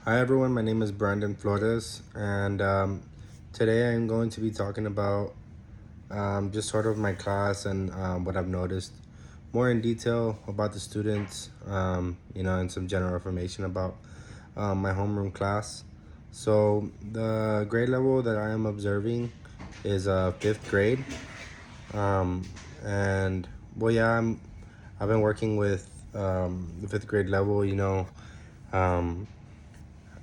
Hi everyone, my name is Brandon Flores, and today I'm going to be talking about just sort of my class and what I've noticed more in detail about the students, and some general information about my homeroom class. So the grade level that I am observing is fifth grade, um, and well, yeah, I've been working with the fifth grade level. Um,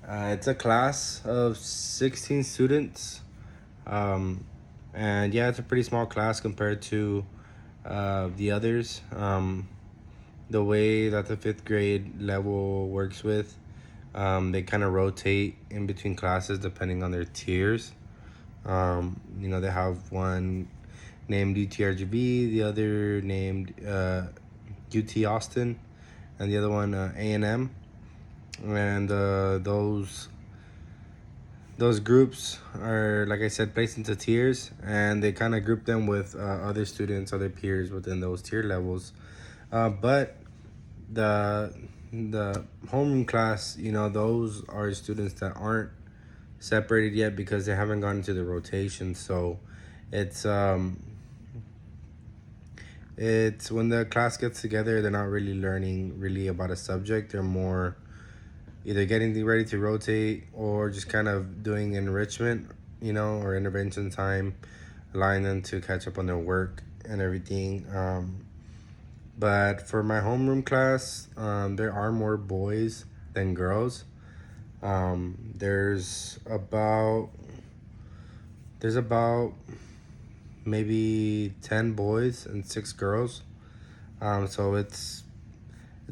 it's a class of 16 students. Um, and yeah, it's a pretty small class compared to the others. The way that the fifth grade level works with, they kind of rotate in between classes depending on their tiers. They have one named UTRGB, the other named UT Austin, and the other one A&M. And those groups are, like I said, placed into tiers, and they kind of group them with other students, other peers within those tier levels. But the homeroom class, those are students that aren't separated yet because they haven't gone into the rotation. So it's it's when the class gets together, they're not really learning really about a subject. They're more either getting ready to rotate or just kind of doing enrichment, or intervention time, allowing them to catch up on their work and everything. But for my homeroom class, there are more boys than girls. There's about maybe 10 boys and 6 girls. So it's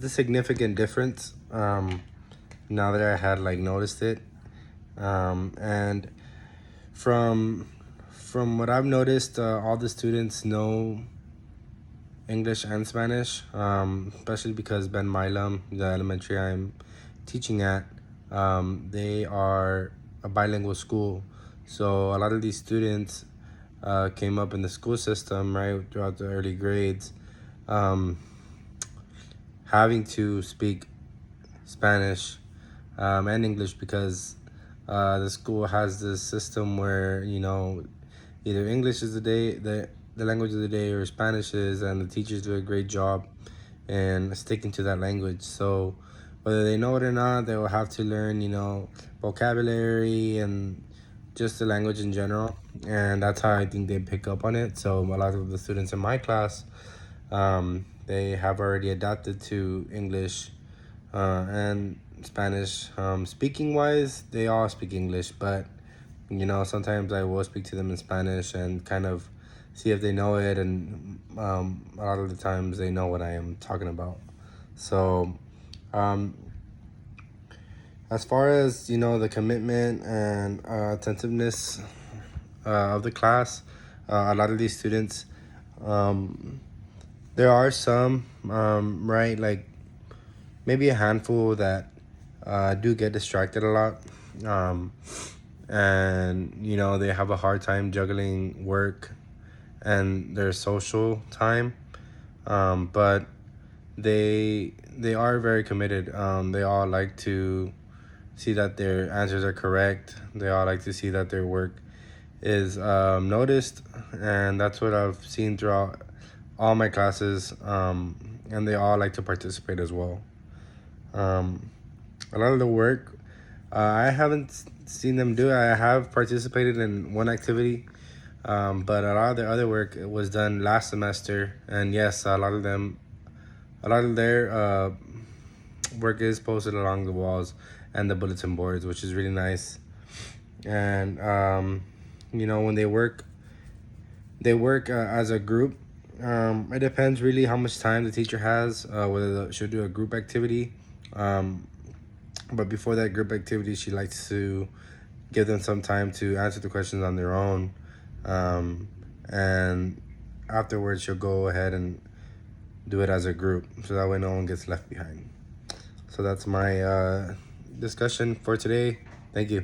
a significant difference. Now that I had noticed it, and from what I've noticed, all the students know English and Spanish, especially because Ben Milam, the elementary I'm teaching at, they are a bilingual school. So a lot of these students came up in the school system right throughout the early grades, um, having to speak Spanish and English because the school has this system where either English is the language of the day or Spanish is, and the teachers do a great job in sticking to that language. So whether they know it or not, they will have to learn vocabulary and just the language in general, and that's how I think they pick up on it. So a lot of the students in my class, they have already adapted to English and Spanish. Speaking wise, they all speak English, but sometimes I will speak to them in Spanish and kind of see if they know it, and a lot of the times they know what I am talking about. So as far as the commitment and attentiveness of the class, a lot of these students, um, there are some, right, like maybe a handful that do get distracted a lot, and they have a hard time juggling work and their social time, but they are very committed. They all like to see that their answers are correct. They all like to see that their work is noticed, and that's what I've seen throughout all my classes, and they all like to participate as well. A lot of the work, I haven't seen them do. I have participated in one activity, but a lot of the other work was done last semester. And yes, a lot of their work is posted along the walls and the bulletin boards, which is really nice. And when they work as a group. It depends really how much time the teacher has, whether she'll do a group activity. But before that group activity, she likes to give them some time to answer the questions on their own. And afterwards, she'll go ahead and do it as a group, so that way no one gets left behind. So that's my discussion for today. Thank you.